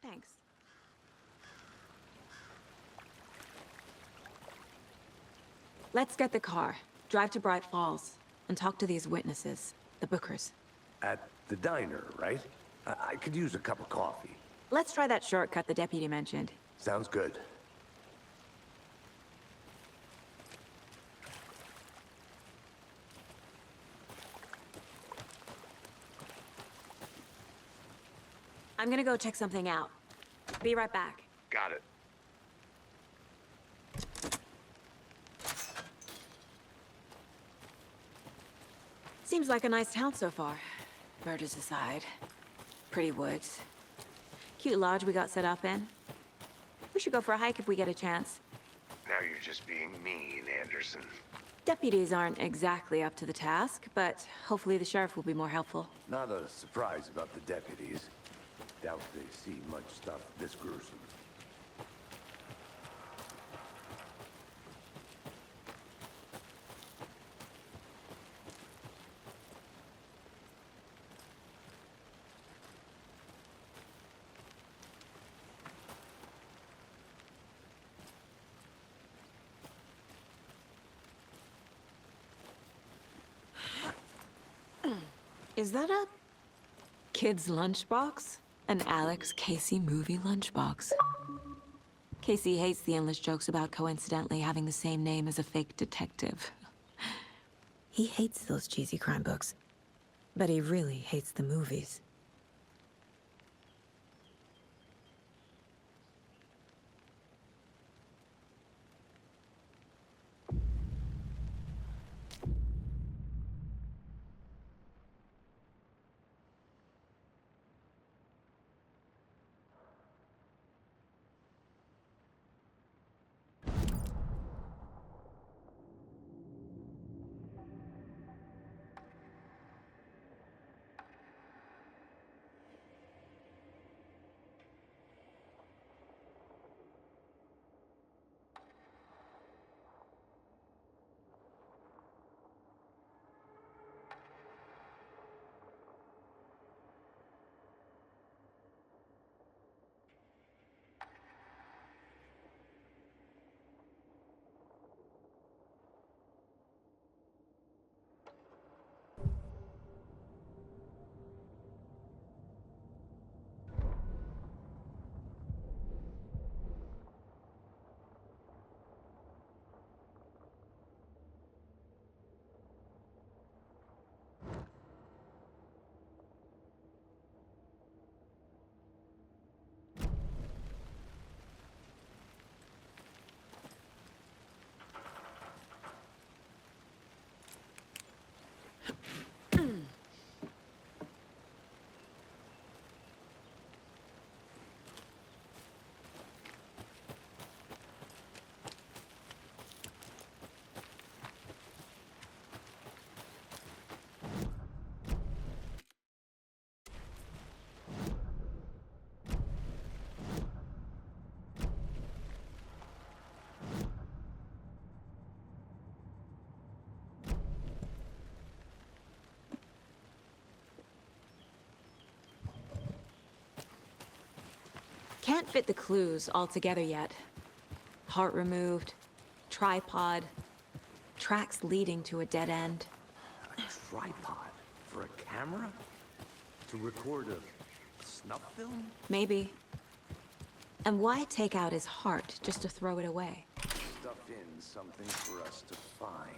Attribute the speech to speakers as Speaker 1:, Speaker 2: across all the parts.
Speaker 1: Thanks. Let's get the car, drive to Bright Falls, and talk to these witnesses, the Bookers.
Speaker 2: At the diner, right? I could use a cup of coffee.
Speaker 1: Let's try that shortcut the deputy mentioned.
Speaker 2: Sounds good.
Speaker 1: I'm gonna go check something out. Be right back.
Speaker 2: Got it.
Speaker 1: Seems like a nice town so far. Murders aside. Pretty woods. Cute lodge we got set up in. We should go for a hike if we get a chance.
Speaker 2: Now you're just being mean, Anderson.
Speaker 1: Deputies aren't exactly up to the task, but hopefully the sheriff will be more helpful.
Speaker 2: Not a surprise about the deputies. Doubt they see much stuff this gruesome.
Speaker 1: Is that a kid's lunchbox? An Alex Casey movie lunchbox. Casey hates the endless jokes about coincidentally having the same name as a fake detective. He hates those cheesy crime books, but he really hates the movies. Can't fit the clues all together yet. Heart removed, tripod, tracks leading to a dead end.
Speaker 2: A tripod? For a camera? To record a snuff film?
Speaker 1: Maybe. And why take out his heart just to throw it away?
Speaker 2: Stuff in something for us to find.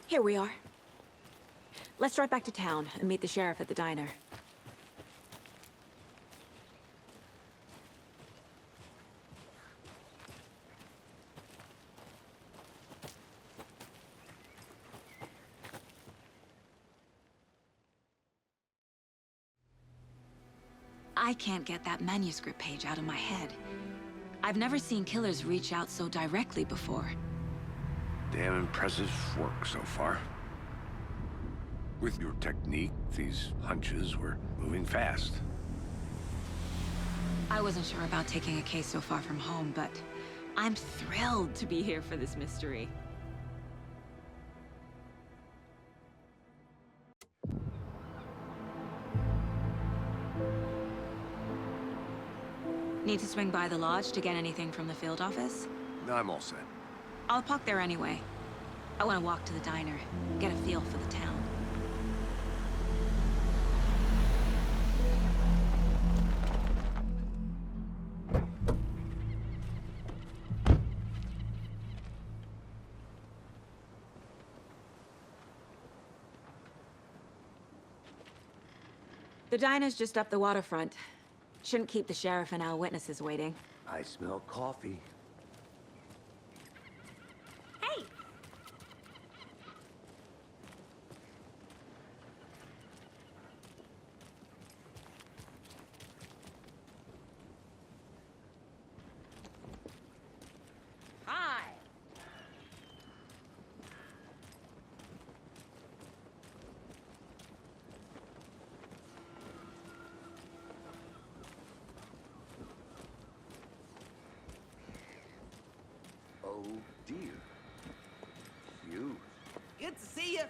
Speaker 1: Here we are. Let's drive back to town and meet the sheriff at the diner. I can't get that manuscript page out of my head. I've never seen killers reach out so directly before.
Speaker 2: Damn impressive work so far. With your technique, these hunches were moving fast.
Speaker 1: I wasn't sure about taking a case so far from home, but I'm thrilled to be here for this mystery. Need to swing by the lodge to get anything from the field office?
Speaker 2: No, I'm all set.
Speaker 1: I'll park there anyway. I want to walk to the diner, get a feel for the town. The diner's just up the waterfront. Shouldn't keep the sheriff and our witnesses waiting.
Speaker 2: I smell coffee.
Speaker 1: Hey! Hi!
Speaker 2: Oh, dear. Phew.
Speaker 3: Good to see you.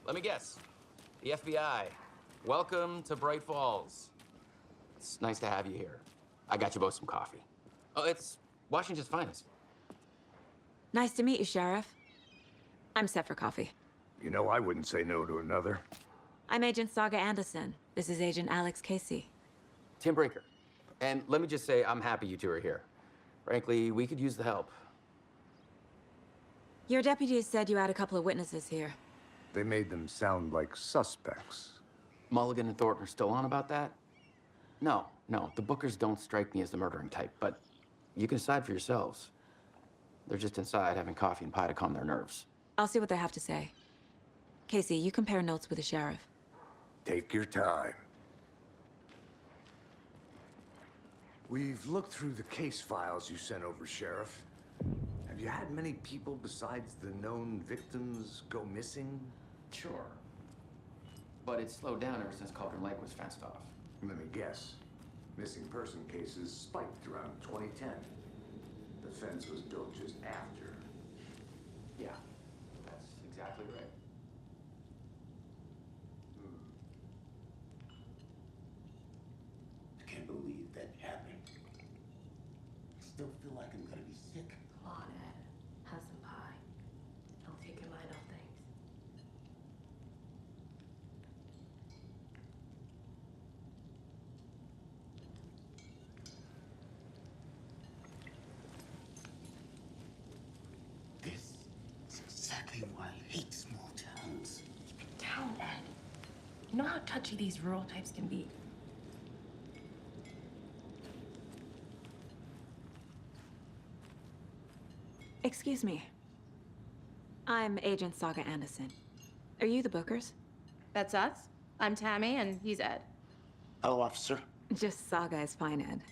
Speaker 4: Let me guess. The FBI. Welcome to Bright Falls. It's nice to have you here. I got you both some coffee. Oh, it's Washington's finest.
Speaker 1: Nice to meet you, Sheriff. I'm set for coffee.
Speaker 2: You know, I wouldn't say no to another.
Speaker 1: I'm Agent Saga Anderson. This is Agent Alex Casey.
Speaker 4: Tim Brinker. And let me just say, I'm happy you two are here. Frankly, we could use the help.
Speaker 1: Your deputies said you had a couple of witnesses here.
Speaker 2: They made them sound like suspects.
Speaker 4: Mulligan and Thornton are still on about that? No, the Bookers don't strike me as the murdering type, but you can decide for yourselves. They're just inside having coffee and pie to calm their nerves.
Speaker 1: I'll see what they have to say. Casey, you compare notes with the sheriff.
Speaker 2: Take your time. We've looked through the case files you sent over, Sheriff. Have you had many people besides the known victims go missing?
Speaker 4: Sure. But it's slowed down ever since Cauldron Lake was fenced off.
Speaker 2: Let me guess. Missing person cases spiked around 2010. The fence was built just after.
Speaker 4: Yeah, that's exactly right.
Speaker 5: I can't believe that happened. I still feel like I'm gonna be sick.
Speaker 6: Come on, Ed. Have some pie. Don't take your mind off things.
Speaker 5: This is exactly why I hate small towns.
Speaker 6: Keep it down, Ed. You know how touchy these rural types can be.
Speaker 1: Excuse me. I'm Agent Saga Anderson. Are you the Bookers?
Speaker 7: That's us. I'm Tammy, and he's Ed.
Speaker 5: Hello, officer.
Speaker 1: Just Saga is fine, Ed.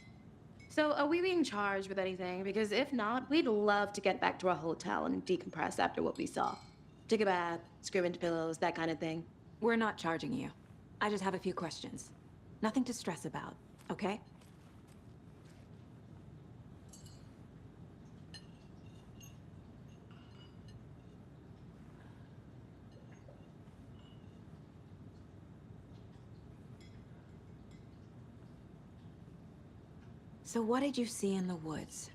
Speaker 7: So, are we being charged with anything? Because if not, we'd love to get back to our hotel and decompress after what we saw. Take a bath, scream into pillows, that kind of thing.
Speaker 1: We're not charging you. I just have a few questions. Nothing to stress about, okay? So what did you see in the woods?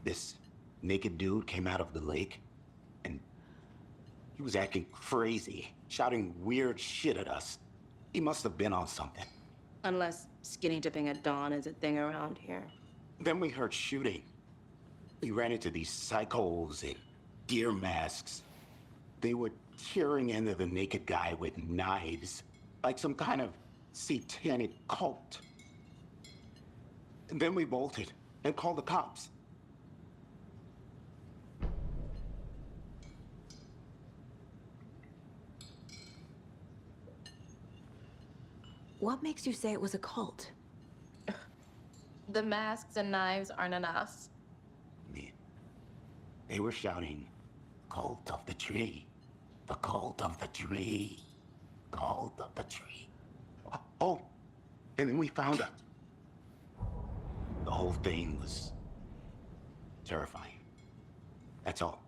Speaker 5: This naked dude came out of the lake, and he was acting crazy, shouting weird shit at us. He must have been on something.
Speaker 7: Unless skinny dipping at dawn is a thing around here.
Speaker 5: Then we heard shooting. We ran into these psychos in deer masks. They were tearing into the naked guy with knives, like some kind of satanic cult. And then we bolted and called the cops.
Speaker 1: What makes you say it was a cult?
Speaker 7: The masks and knives aren't enough.
Speaker 5: Man, they were shouting, "Cult of the tree." The cult of the tree. Cult of the tree. Oh, and then we found out. The whole thing was terrifying. That's all.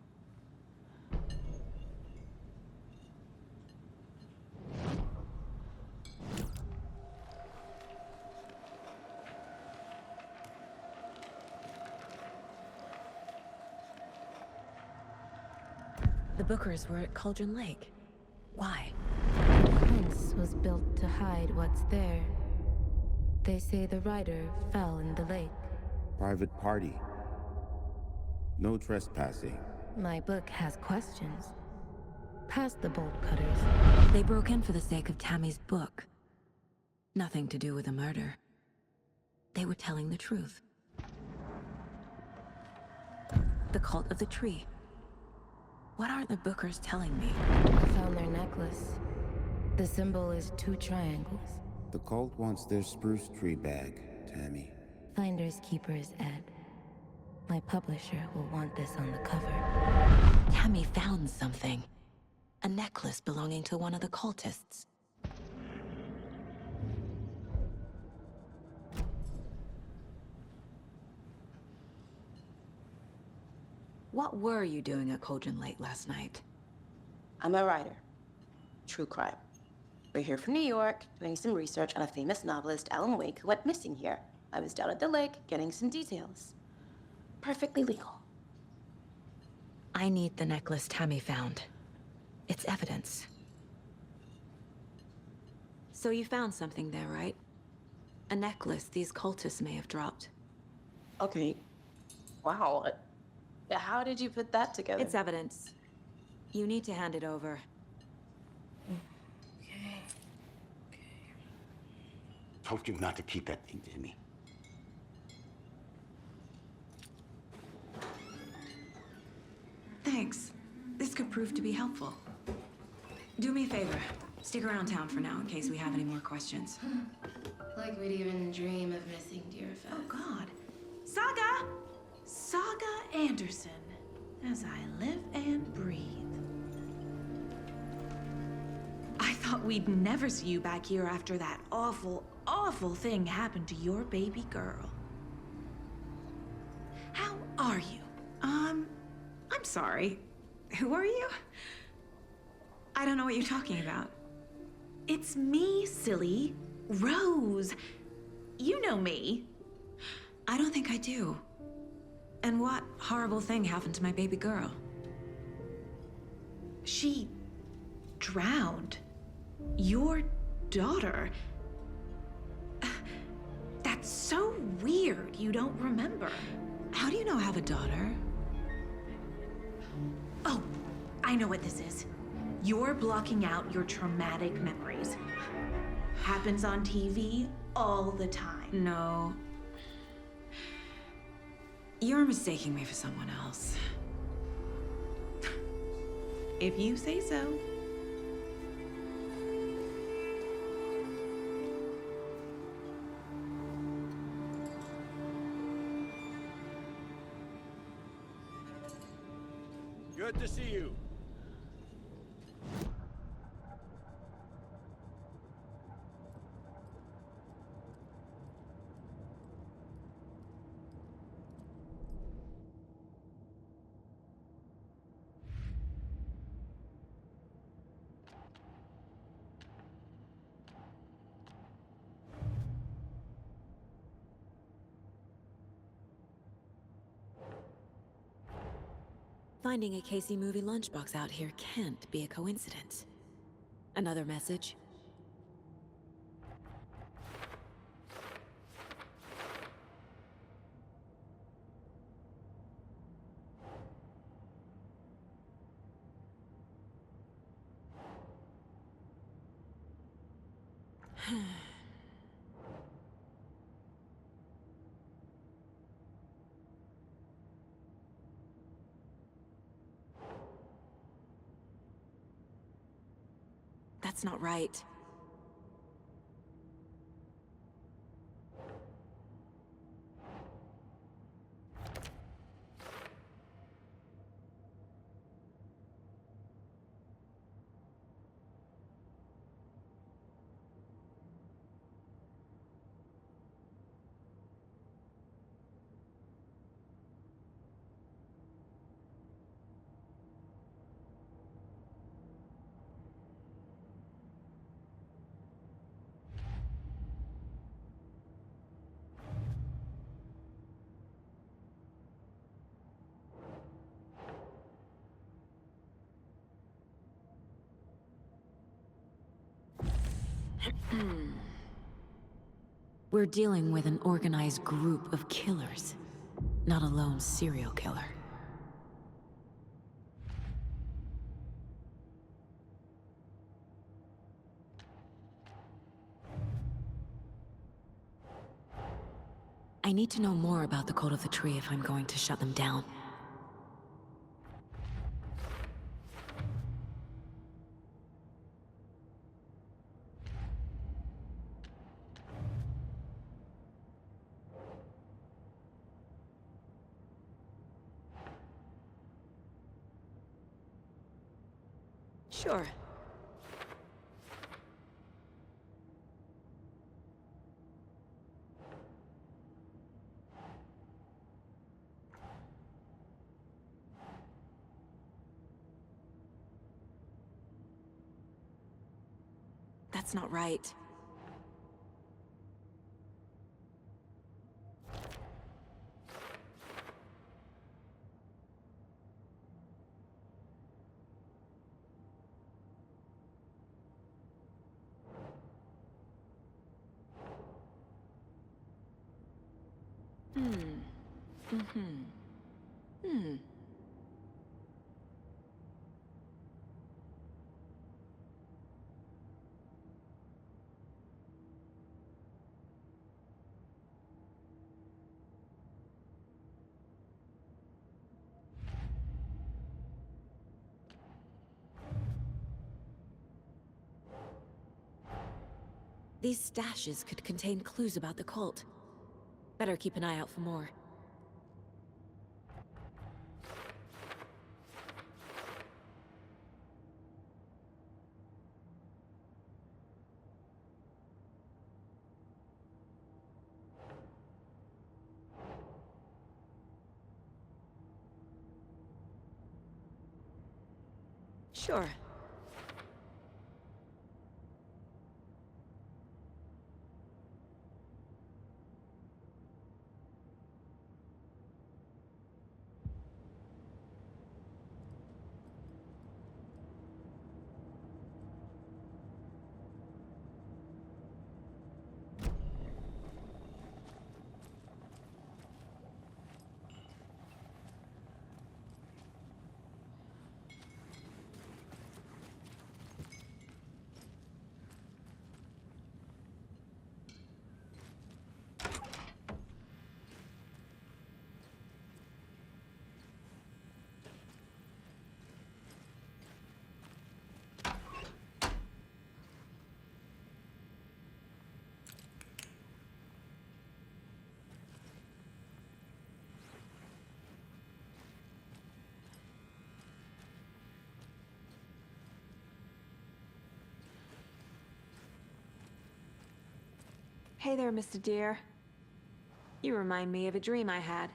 Speaker 1: The Bookers were at Cauldron Lake. Why?
Speaker 6: Fence was built to hide what's there. They say the writer fell in the lake.
Speaker 3: Private party. No trespassing.
Speaker 6: My book has questions. Past the bolt cutters.
Speaker 1: They broke in for the sake of Tammy's book. Nothing to do with a murder. They were telling the truth. The cult of the tree. What aren't the Bookers telling me?
Speaker 6: I found their necklace. The symbol is 2 triangles.
Speaker 3: The cult wants their spruce tree bag, Tammy.
Speaker 6: Finders keepers, Ed. My publisher will want this on the cover.
Speaker 1: Tammy found something. A necklace belonging to one of the cultists. What were you doing at Cauldron Lake last night?
Speaker 7: I'm a writer. True crime. We're here from New York, doing some research on a famous novelist, Alan Wake, who went missing here. I was down at the lake, getting some details. Perfectly legal.
Speaker 1: I need the necklace Tammy found. It's evidence. So you found something there, right? A necklace these cultists may have dropped.
Speaker 7: Okay. Wow. How did you put that together?
Speaker 1: It's evidence. You need to hand it over.
Speaker 5: Told you not to keep that thing to me.
Speaker 1: Thanks. This could prove to be helpful. Do me a favor. Stick around town for now in case we have any more questions.
Speaker 6: Like we'd even dream of missing dear Fez.
Speaker 8: Oh, God. Saga! Saga Anderson. As I live and breathe. I thought we'd never see you back here after that awful, awful thing happened to your baby girl. How are you? I'm sorry. Who are you? I don't know what you're talking about. It's me, silly. Rose. You know me.
Speaker 1: I don't think I do. And what horrible thing happened to my baby girl?
Speaker 8: She drowned. Your daughter. That's so weird you don't remember.
Speaker 1: How do you know I have a daughter?
Speaker 8: Oh, I know what this is. You're blocking out your traumatic memories. Happens on TV all the time.
Speaker 1: No. You're mistaking me for someone else.
Speaker 8: If you say so.
Speaker 9: Good to see you.
Speaker 1: Finding a Casey movie lunchbox out here can't be a coincidence. Another message? That's not right. We're dealing with an organized group of killers, not a lone serial killer. I need to know more about the Cult of the Tree if I'm going to shut them down. Sure. That's not right. These stashes could contain clues about the cult. Better keep an eye out for more. Sure. Hey there, Mr. Deer. You remind me of a dream I had.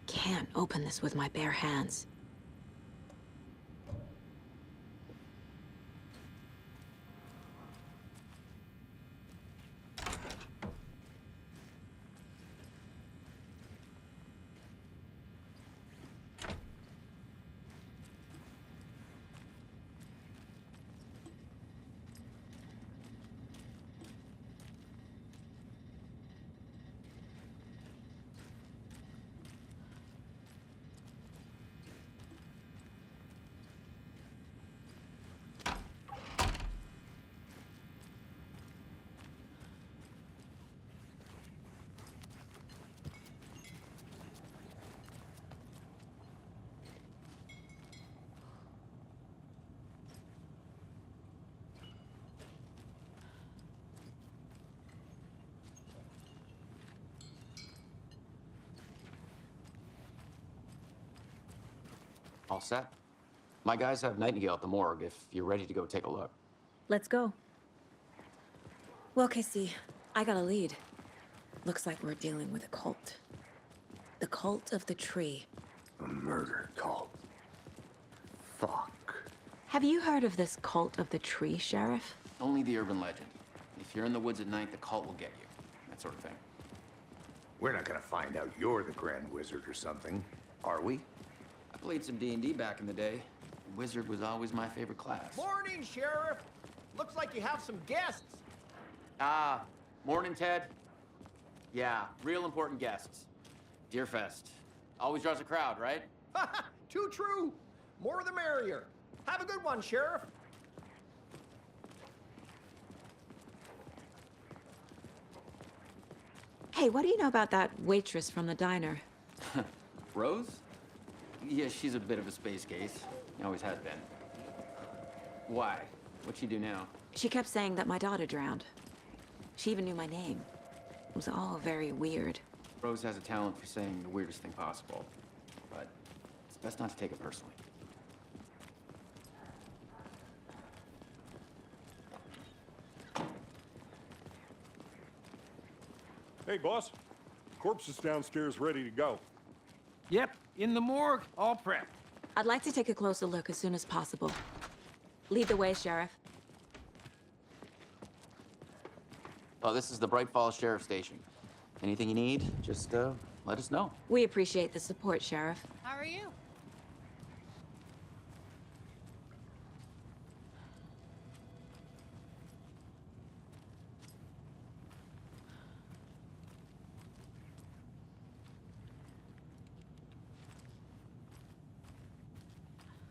Speaker 1: Can't open this with my bare hands.
Speaker 4: All set? My guys have Nightingale at the morgue if you're ready to go take a look.
Speaker 1: Let's go. Well, Casey, I got a lead. Looks like we're dealing with a cult. The cult of the tree.
Speaker 2: A murder cult. Fuck.
Speaker 1: Have you heard of this cult of the tree, Sheriff?
Speaker 4: Only the urban legend. If you're in the woods at night, the cult will get you. That sort of thing.
Speaker 2: We're not gonna find out you're the Grand Wizard or something, are we?
Speaker 4: I played some D&D back in the day. Wizard was always my favorite class.
Speaker 9: Morning, Sheriff. Looks like you have some guests.
Speaker 4: Ah, morning, Ted. Yeah, real important guests. Deerfest. Always draws a crowd, right?
Speaker 9: Too true. More the merrier. Have a good one, Sheriff.
Speaker 1: Hey, what do you know about that waitress from the diner?
Speaker 4: Rose? Yeah, she's a bit of a space case. Always has been. Why? What'd she do now?
Speaker 1: She kept saying that my daughter drowned. She even knew my name. It was all very weird.
Speaker 4: Rose has a talent for saying the weirdest thing possible. But it's best not to take it personally.
Speaker 10: Hey, boss. Corpse is downstairs ready to go.
Speaker 9: Yep, in the morgue, all prepped.
Speaker 1: I'd like to take a closer look as soon as possible. Lead the way, Sheriff.
Speaker 4: Oh, this is the Bright Falls Sheriff Station. Anything you need, just let us know.
Speaker 1: We appreciate the support, Sheriff.
Speaker 11: How are you?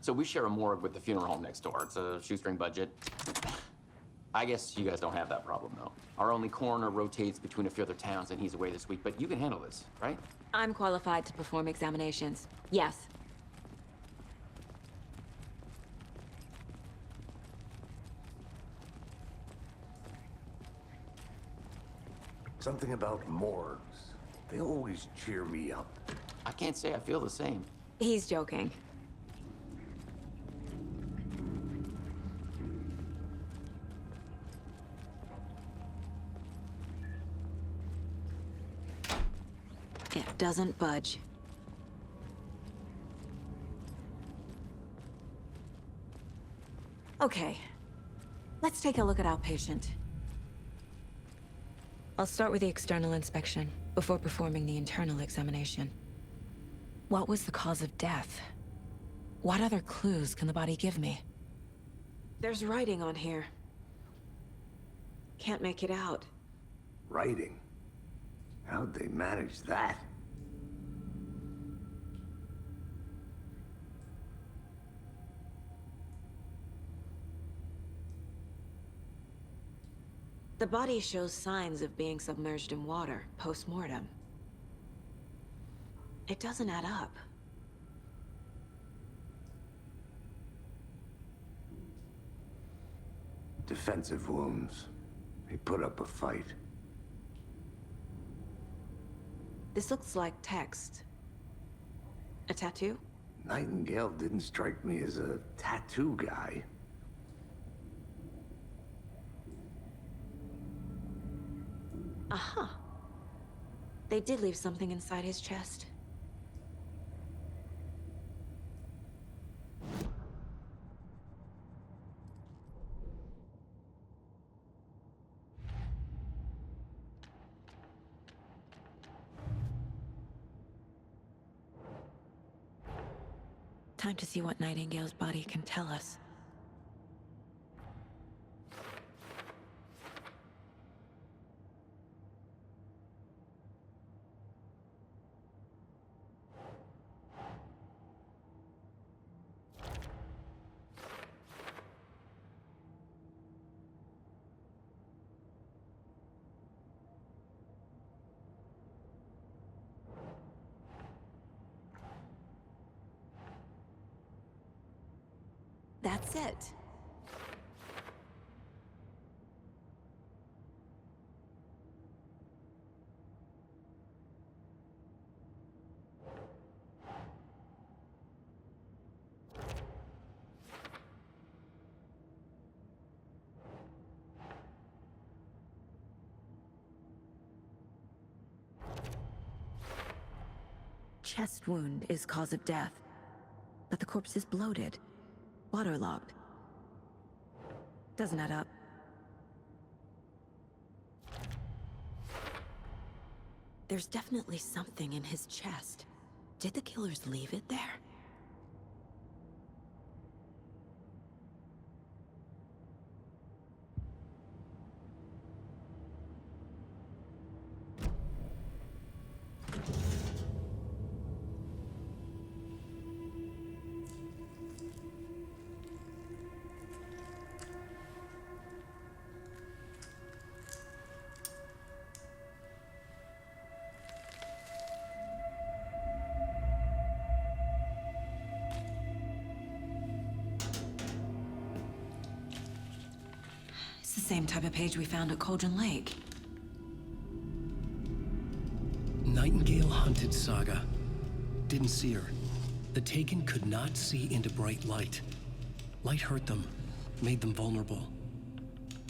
Speaker 4: So we share a morgue with the funeral home next door. It's a shoestring budget. I guess you guys don't have that problem, though. Our only coroner rotates between a few other towns, and he's away this week, but you can handle this, right?
Speaker 1: I'm qualified to perform examinations. Yes.
Speaker 2: Something about morgues. They always cheer me up.
Speaker 4: I can't say I feel the same.
Speaker 1: He's joking. It doesn't budge. Okay, let's take a look at our patient. I'll start with the external inspection before performing the internal examination. What was the cause of death? What other clues can the body give me? There's writing on here. Can't make it out.
Speaker 2: Writing? How'd they manage that?
Speaker 1: The body shows signs of being submerged in water post-mortem. It doesn't add up.
Speaker 2: Defensive wounds. He put up a fight.
Speaker 1: This looks like text. A tattoo?
Speaker 2: Nightingale didn't strike me as a tattoo guy.
Speaker 1: Aha. They did leave something inside his chest. Time to see what Nightingale's body can tell us. That's it. chest wound is cause of death. But the corpse is bloated, waterlogged. Doesn't add up. There's definitely something in his chest. Did the killers leave it there? It's the same type of page we found at Cauldron Lake.
Speaker 11: Nightingale hunted Saga. Didn't see her. The Taken could not see into bright light. Light hurt them, made them vulnerable.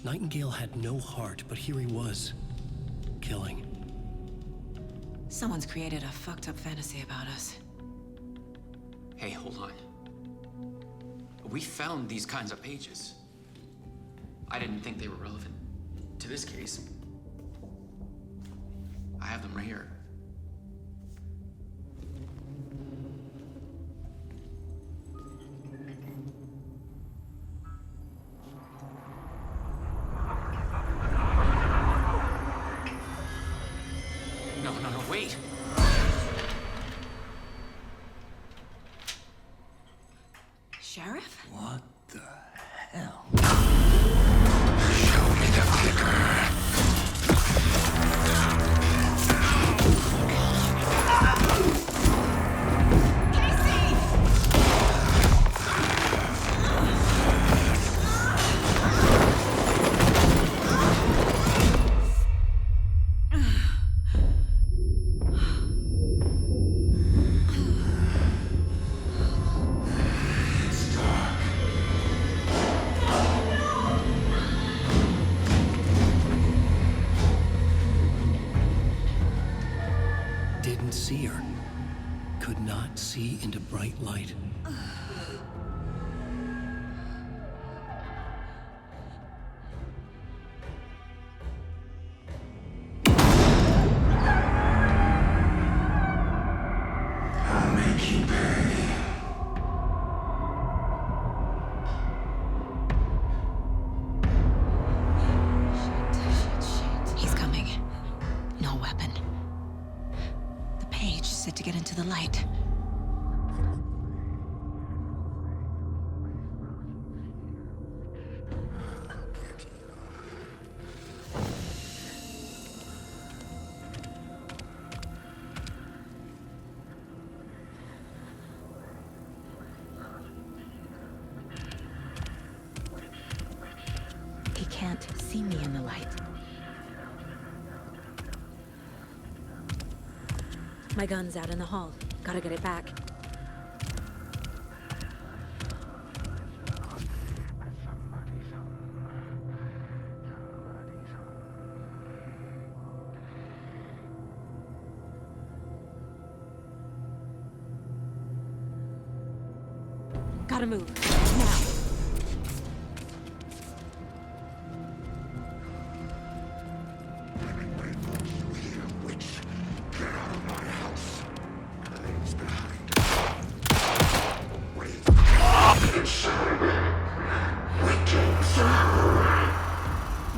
Speaker 11: Nightingale had no heart, but here he was, killing.
Speaker 1: Someone's created a fucked up fantasy about us.
Speaker 4: Hey, hold on. We found these kinds of pages. I didn't think they were relevant to this case. I have them right here. No, wait!
Speaker 1: Sheriff?
Speaker 2: What the hell?
Speaker 5: Show me the clicker.
Speaker 11: Didn't see her. Could not see into bright light.
Speaker 5: I'll make you pay.
Speaker 1: He's coming. No weapon. The page said to get into the light. He can't see me in the light. My gun's out in the hall. Gotta get it back. Gotta move. Now.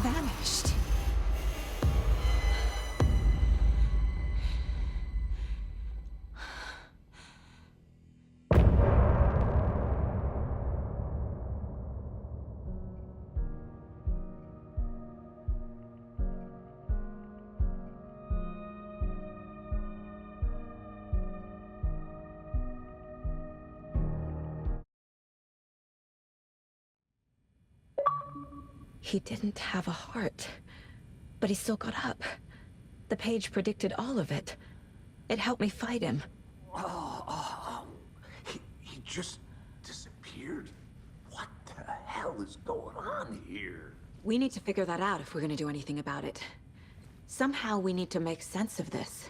Speaker 1: Vanished. He didn't have a heart, but he still got up. The page predicted all of it. It helped me fight him.
Speaker 2: He just disappeared? What the hell is going on here?
Speaker 1: We need to figure that out if we're gonna do anything about it. Somehow we need to make sense of this.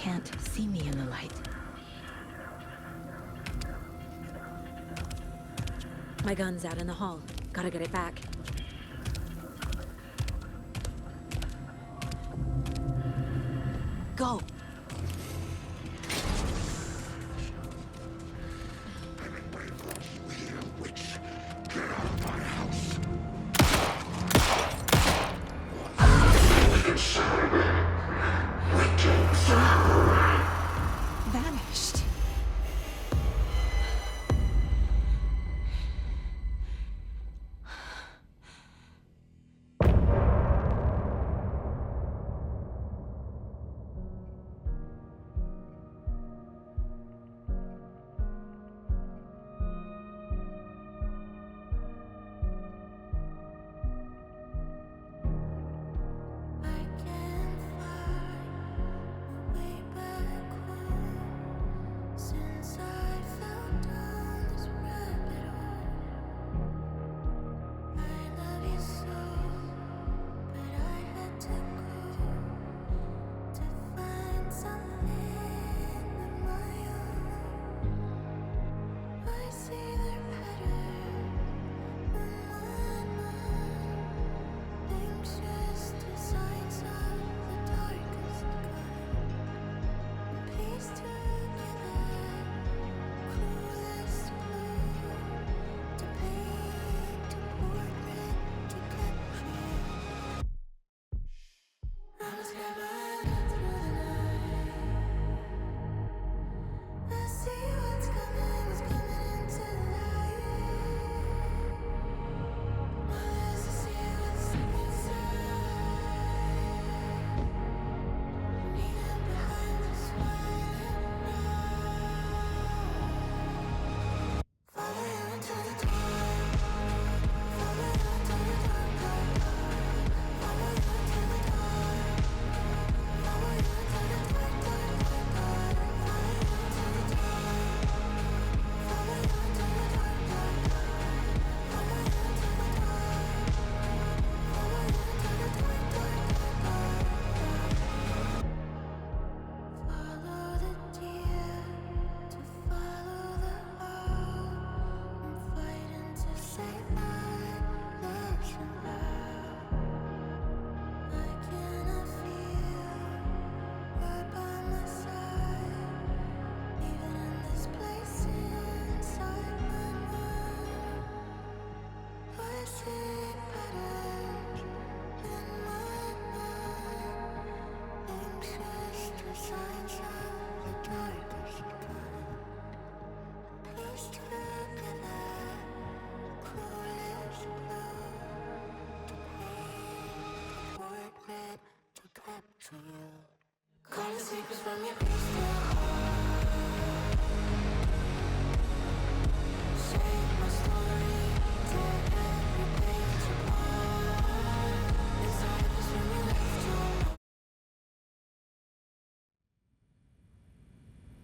Speaker 6: can't see me in the light.
Speaker 1: My gun's out in the hall. Gotta get it back. Go! Vanished.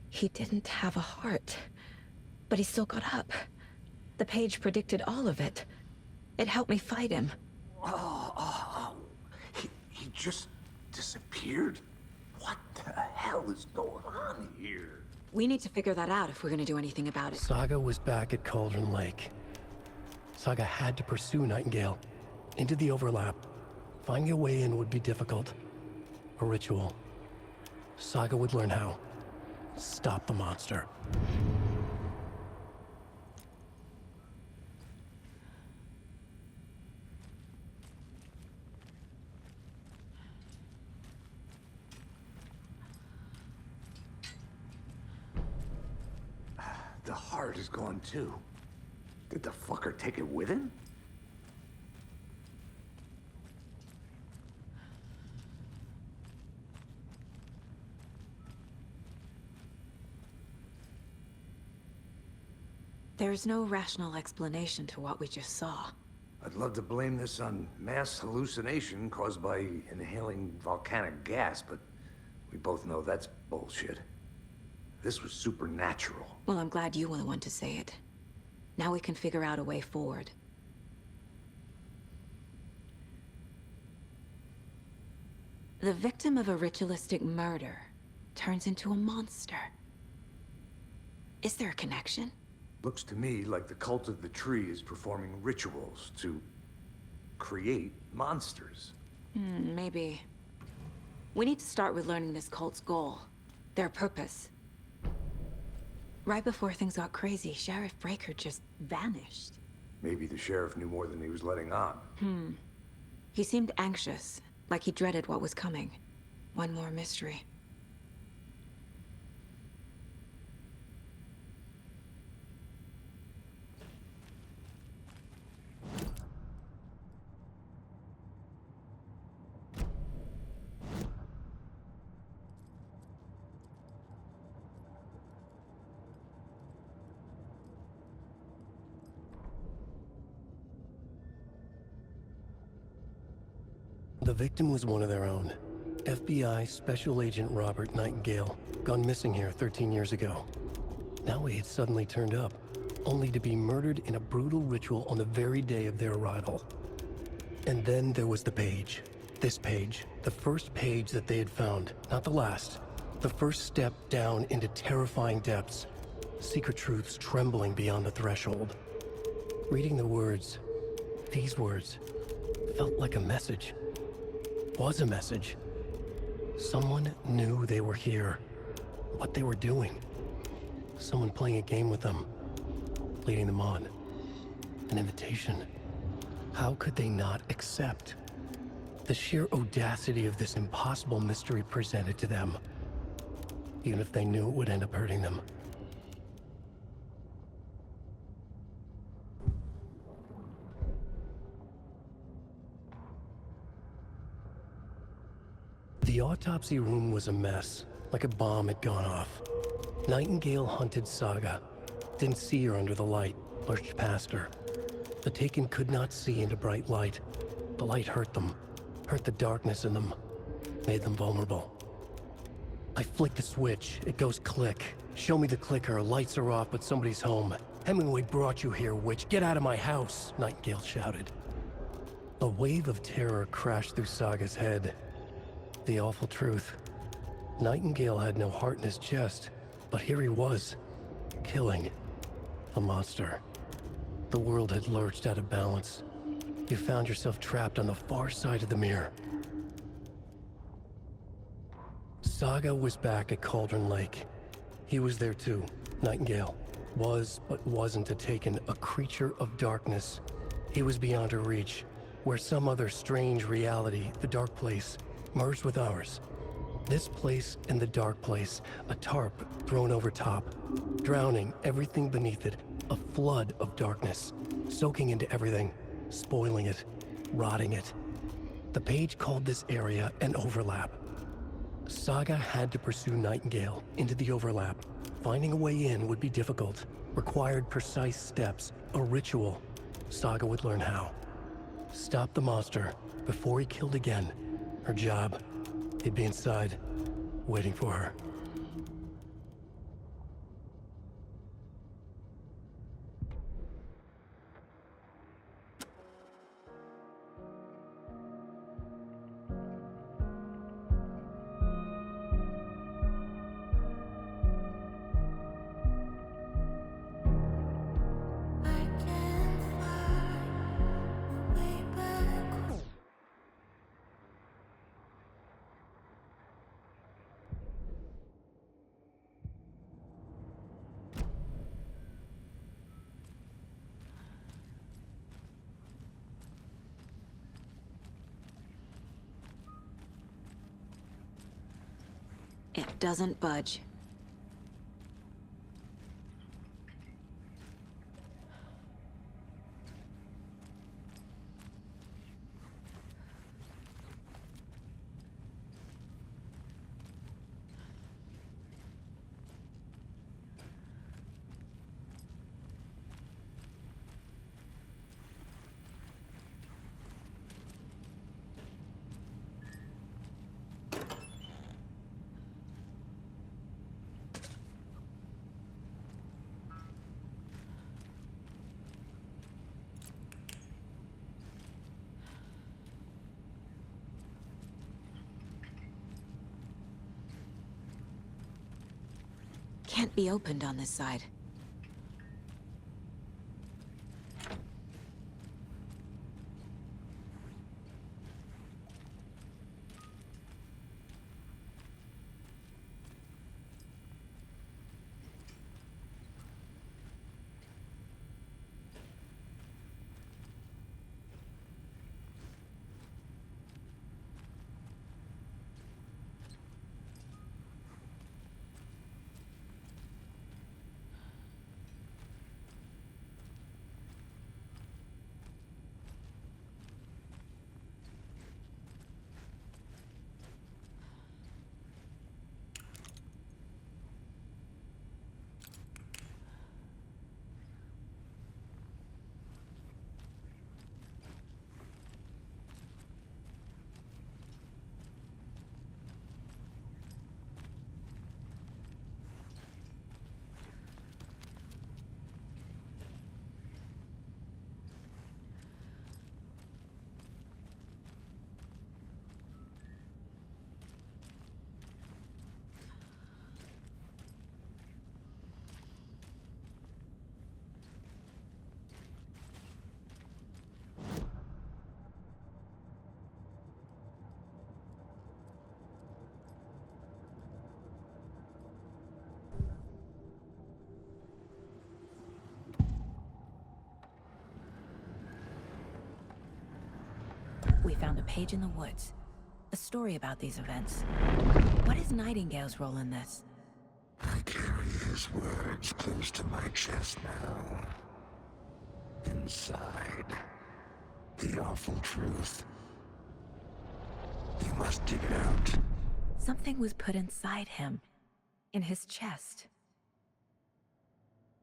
Speaker 1: He didn't have a heart, but he still got up. The page predicted all of it. It helped me fight him.
Speaker 2: He just disappeared? What the hell is going on here?
Speaker 1: We need to figure that out if we're gonna do anything about it.
Speaker 11: Saga was back at Cauldron Lake. Saga had to pursue Nightingale into the overlap. Finding a way in would be difficult. A ritual. Saga would learn how. Stop the monster.
Speaker 2: The heart is gone too. Did the fucker take it with him?
Speaker 1: There's no rational explanation to what we just saw.
Speaker 2: I'd love to blame this on mass hallucination caused by inhaling volcanic gas, but we both know that's bullshit. This was supernatural.
Speaker 1: Well, I'm glad you were the one to say it. Now we can figure out a way forward. The victim of a ritualistic murder. turns into a monster. Is there a connection?
Speaker 2: Looks to me like the cult of the tree is performing rituals to create monsters.
Speaker 1: Maybe. We need to start with learning this cult's goal, their purpose. Right before things got crazy, Sheriff Breaker just vanished.
Speaker 2: Maybe the sheriff knew more than he was letting on.
Speaker 1: He seemed anxious, like he dreaded what was coming. One more mystery.
Speaker 11: The victim was one of their own. FBI Special Agent Robert Nightingale, gone missing here 13 years ago. Now he had suddenly turned up, only to be murdered in a brutal ritual on the very day of their arrival. And then there was the page. This page, the first page that they had found, not the last. The first step down into terrifying depths. Secret truths trembling beyond the threshold. Reading the words, these words, felt like a message. Was a message. Someone knew they were here, what they were doing. Someone playing a game with them, leading them on. An invitation. How could they not accept? The sheer audacity of this impossible mystery presented to them, even if they knew it would end up hurting them. The autopsy room was a mess, like a bomb had gone off. Nightingale hunted Saga. Didn't see her under the light, pushed past her. The Taken could not see into bright light. The light hurt them, hurt the darkness in them, made them vulnerable. I flick the switch, it goes click. Show me the clicker, lights are off, but somebody's home. Hemingway brought you here, witch. Get out of my house, Nightingale shouted. A wave of terror crashed through Saga's head. The awful truth. Nightingale had no heart in his chest, but here he was, killing a monster. The world had lurched out of balance. You found yourself trapped on the far side of the mirror. Saga was back at Cauldron Lake. He was there too, Nightingale. Was, but wasn't a Taken, a creature of darkness. He was beyond her reach, where some other strange reality, the dark place, merged with ours. This place and the dark place, a tarp thrown over top, drowning everything beneath it, a flood of darkness, soaking into everything, spoiling it, rotting it. The page called this area an overlap. Saga had to pursue Nightingale into the overlap. Finding a way in would be difficult, required precise steps, a ritual. Saga would learn how. Stop the monster before he killed again. Her job. He'd be inside, waiting for her.
Speaker 1: It doesn't budge. can't be opened on this side. We found a page in the woods. A story about these events. What is Nightingale's role in this?
Speaker 12: I carry his words close to my chest now. Inside, the awful truth. You must dig it out.
Speaker 1: Something was put inside him. In his chest.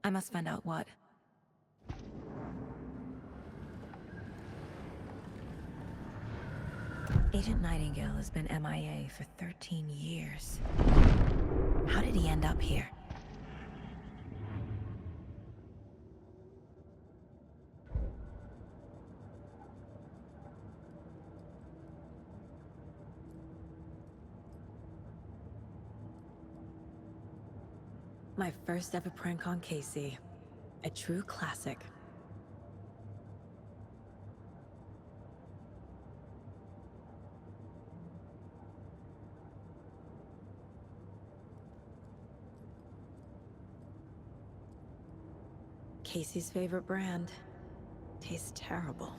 Speaker 1: I must find out what. Agent Nightingale has been MIA for 13 years. How did he end up here? My first ever prank on Casey. A true classic. Casey's favorite brand. Tastes terrible.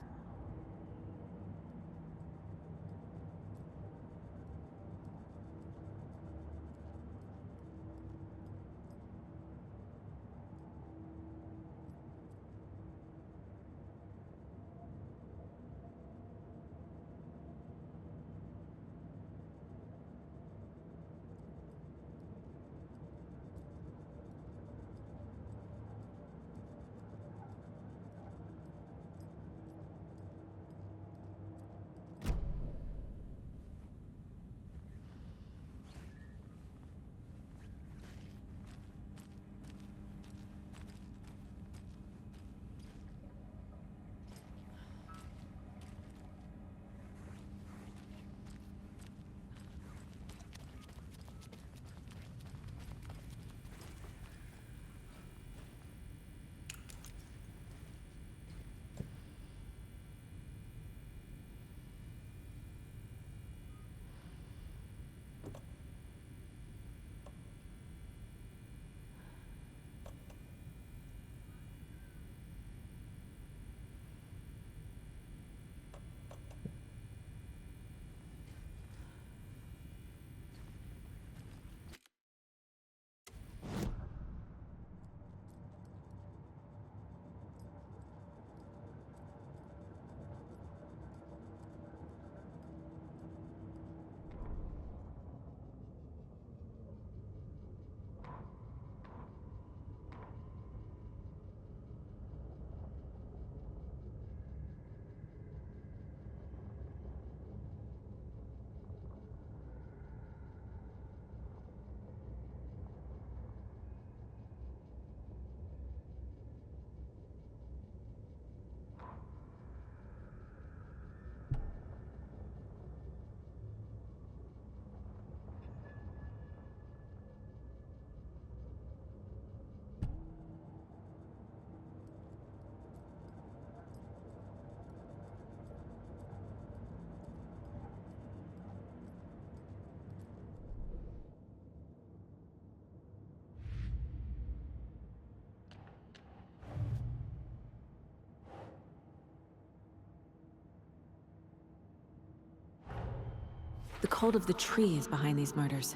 Speaker 1: The cult of the tree is behind these murders.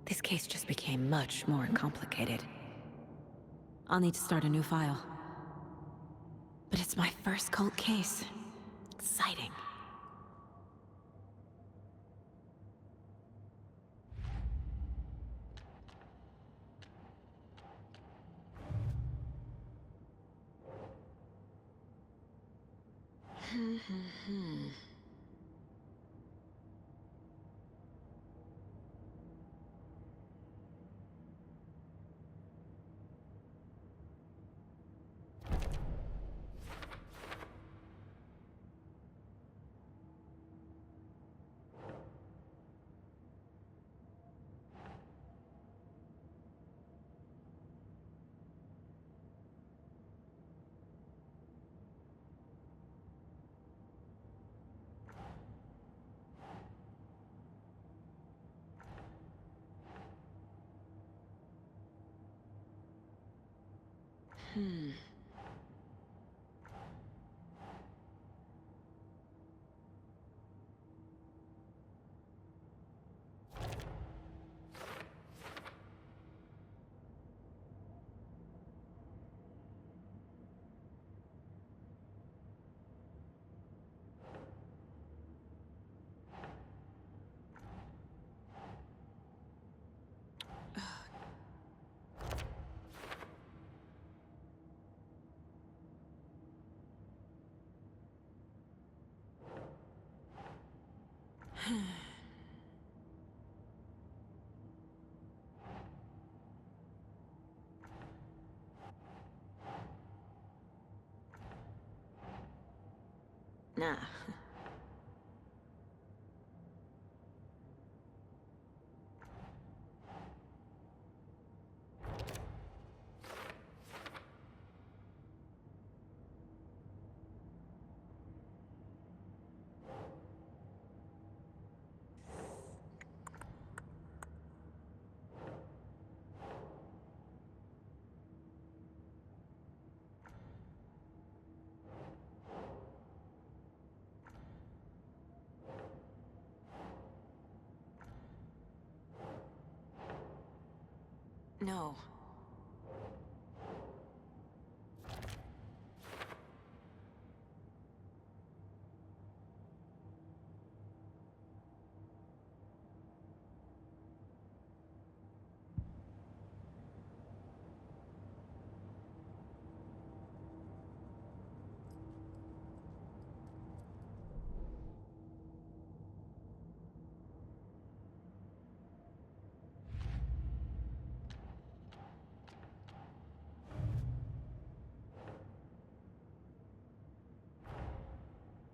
Speaker 1: This case just became much more complicated. I'll need to start a new file. But it's my first cult case. Exciting. Nah. No.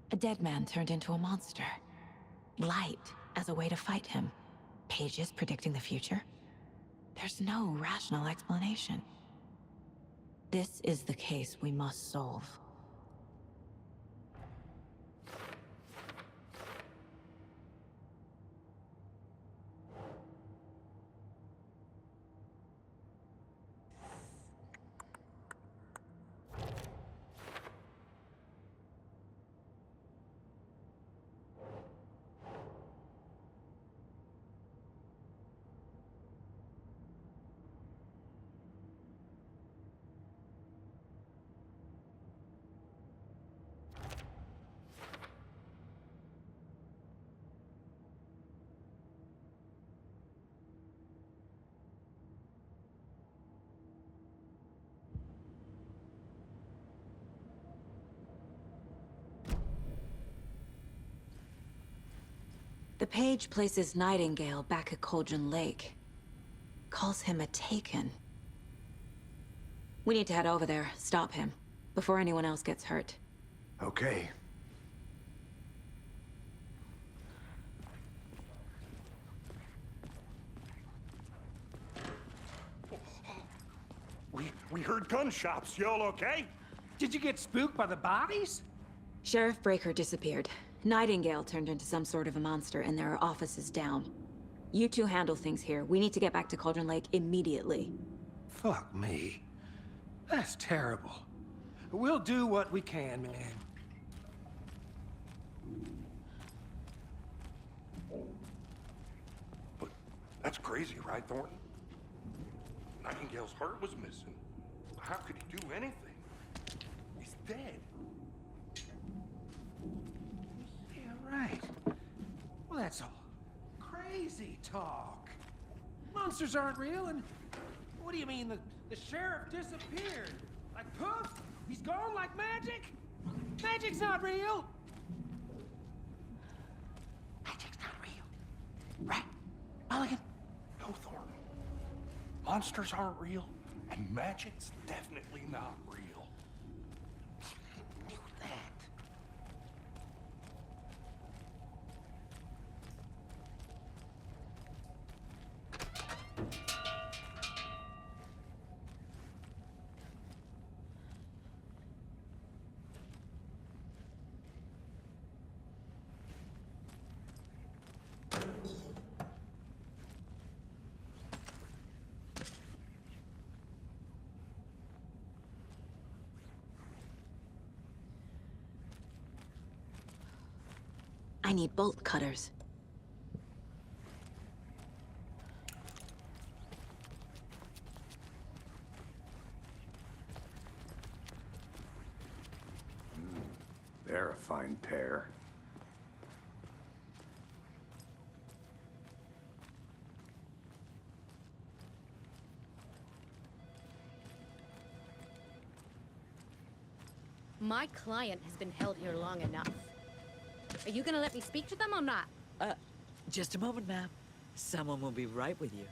Speaker 1: A dead man turned into a monster. Light as a way to fight him. Pages predicting the future. There's no rational explanation. This is the case we must solve. The page places Nightingale back at Cauldron Lake. Calls him a Taken. We need to head over there, stop him, before anyone else gets hurt.
Speaker 2: Okay.
Speaker 10: We heard gunshots. Y'all okay?
Speaker 9: Did you get spooked by the bodies?
Speaker 1: Sheriff Breaker disappeared. Nightingale turned into some sort of a monster, and there are offices down. You two handle things here. We need to get back to Cauldron Lake immediately.
Speaker 9: Fuck me. That's terrible. We'll do what we can, man.
Speaker 10: That's crazy, right, Thornton? Nightingale's heart was missing. How could he do anything? He's dead.
Speaker 9: Yeah, right. Well, that's all crazy talk. Monsters aren't real, and what do you mean the sheriff disappeared? Like poof? He's gone like magic? Magic's not real.
Speaker 10: Magic's not real. Right, Mulligan? No, Thornton. Monsters aren't real, and magic's definitely not real.
Speaker 5: I knew that.
Speaker 1: I need bolt cutters.
Speaker 2: They're a fine pair.
Speaker 13: My client has been held here long enough. Are you gonna let me speak to them or not?
Speaker 14: Just a moment, ma'am. Someone will be right with you.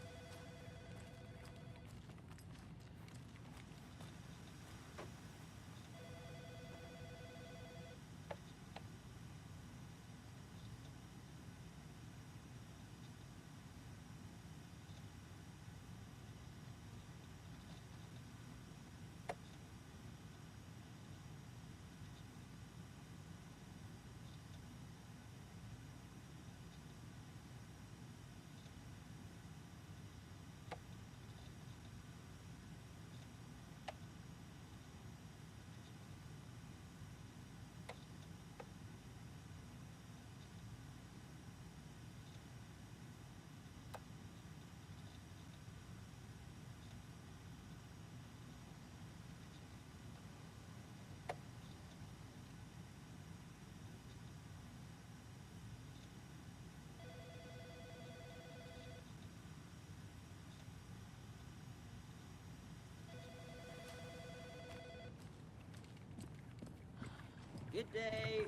Speaker 14: Good day.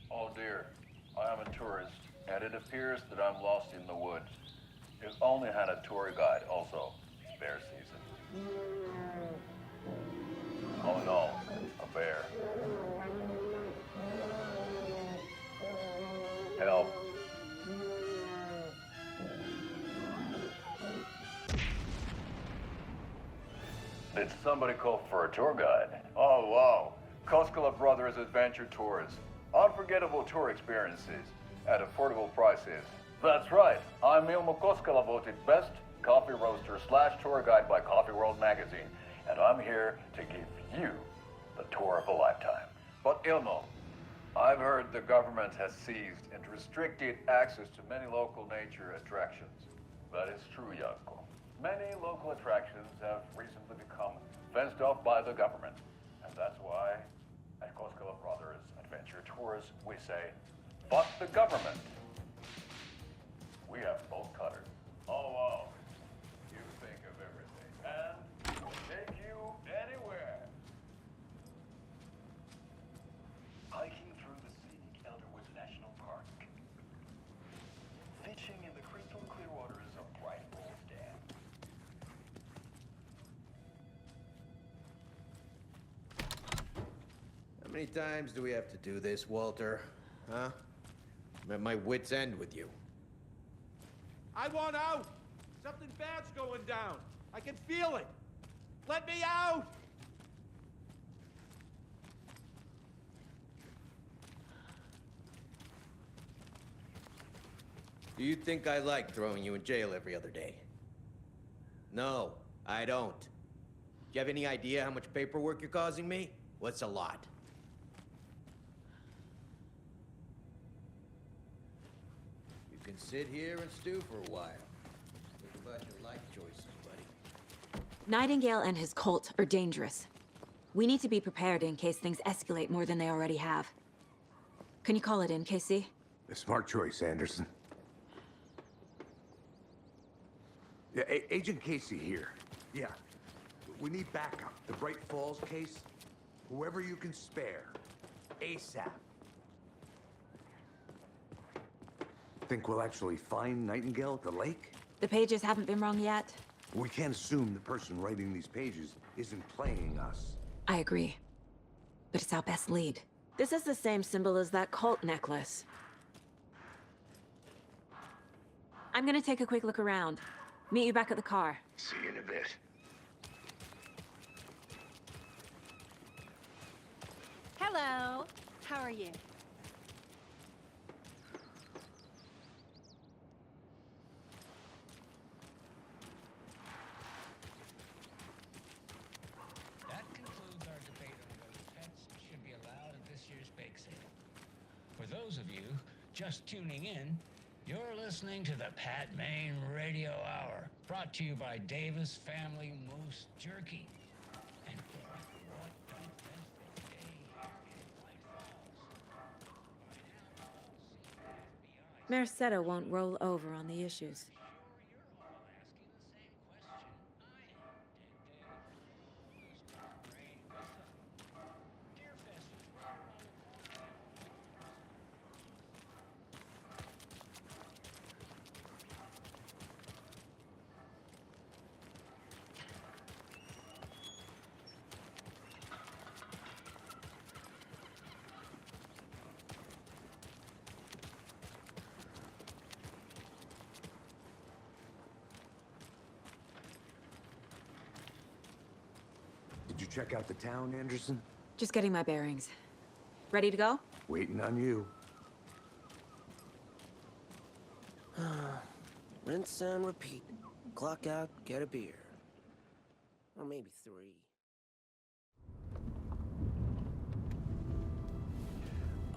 Speaker 15: Oh dear, I am a tourist, and it appears that I'm lost in the woods. If only had a tour guide also. It's bear season. Oh no, a bear. Help. Did somebody call for a tour guide? Oh wow, Koskela Brothers Adventure Tours. Unforgettable tour experiences at affordable prices. That's right, I'm Ilmo Koskela, voted best coffee roaster / tour guide by Coffee World magazine, and I'm here to give you the tour of a lifetime. But Ilmo, I've heard the government has seized and restricted access to many local nature attractions. That is true, Jaakko. Many local attractions have recently become fenced off by the government, and that's why at Koskela Brothers Adventure Tours, we say, fuck the government. We have bolt cutters. Oh, wow. You think of everything, and we'll take you anywhere. Hiking through the scenic Elderwoods National Park. Fishing in the crystal clear waters of Bright Falls Dam.
Speaker 16: How many times do we have to do this, Walter? Huh? I'm at my wit's end with you.
Speaker 9: I want out! Something bad's going down. I can feel it. Let me out!
Speaker 16: Do you think I like throwing you in jail every other day? No, I don't. you have any idea how much paperwork you're causing me? What's a lot? You can sit here and stew for a while. Think about your life choices, buddy.
Speaker 1: Nightingale and his cult are dangerous. We need to be prepared in case things escalate more than they already have. Can you call it in, Casey?
Speaker 2: A smart choice, Anderson. Yeah, Agent Casey here. Yeah. We need backup. The Bright Falls case, whoever you can spare. ASAP. Think we'll actually find Nightingale at the lake?
Speaker 1: The pages haven't been wrong yet.
Speaker 2: We can't assume the person writing these pages isn't playing us.
Speaker 1: I agree. But it's our best lead. This is the same symbol as that cult necklace. I'm gonna take a quick look around. Meet you back at the car.
Speaker 2: See you in a bit.
Speaker 17: Hello. How are you?
Speaker 18: That concludes our debate on whether pets should be allowed at this year's bake sale. For those of you just tuning in, you're listening to the Pat Maine Radio Hour, brought to you by Davis Family Moose Jerky. And what an eventful day here in White Falls.
Speaker 1: Merced won't roll over on the issues.
Speaker 2: Did you check out the town, Anderson?
Speaker 1: Just getting my bearings. Ready to go?
Speaker 2: Waiting on you.
Speaker 14: Rinse and repeat. Clock out, get a beer. Or maybe 3.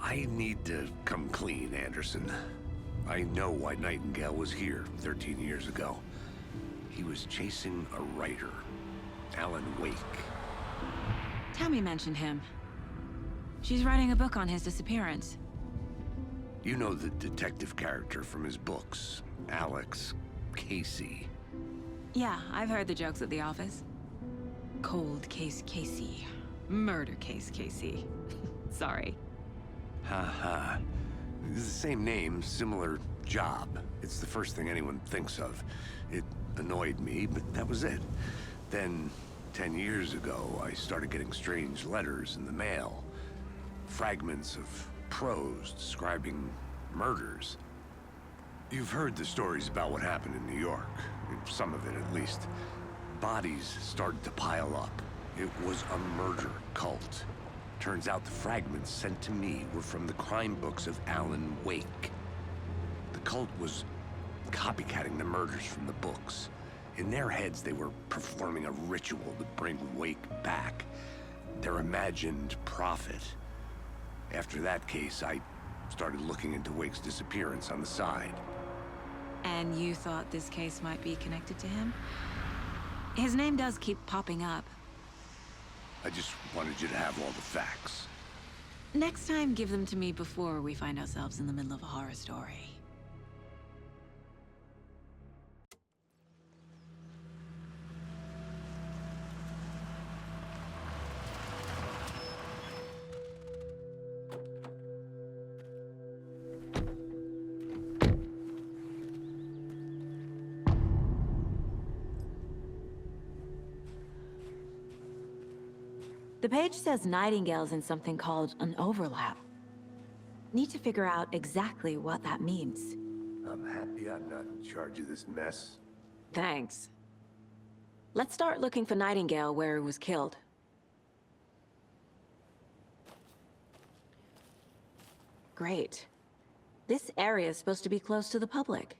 Speaker 2: I need to come clean, Anderson. I know why Nightingale was here 13 years ago. He was chasing a writer, Alan Wake.
Speaker 1: Tammy mentioned him. She's writing a book on his disappearance.
Speaker 2: You know the detective character from his books, Alex Casey.
Speaker 1: Yeah, I've heard the jokes at the office. Cold case Casey. Murder case Casey. Sorry.
Speaker 2: Ha. It's the same name, similar job. It's the first thing anyone thinks of. It annoyed me, but that was it. Then, 10 years ago, I started getting strange letters in the mail. Fragments of prose describing murders. You've heard the stories about what happened in New York. Some of it, at least. Bodies started to pile up. It was a murder cult. Turns out the fragments sent to me were from the crime books of Alan Wake. The cult was copycatting the murders from the books. In their heads, they were performing a ritual to bring Wake back. Their imagined prophet. After that case, I started looking into Wake's disappearance on the side.
Speaker 1: And you thought this case might be connected to him? His name does keep popping up.
Speaker 2: I just wanted you to have all the facts.
Speaker 1: Next time, give them to me before we find ourselves in the middle of a horror story. The page says Nightingale's in something called an overlap. Need to figure out exactly what that means.
Speaker 2: I'm happy I'm not in charge of this mess.
Speaker 1: Thanks. Let's start looking for Nightingale where he was killed. Great. This area is supposed to be closed to the public.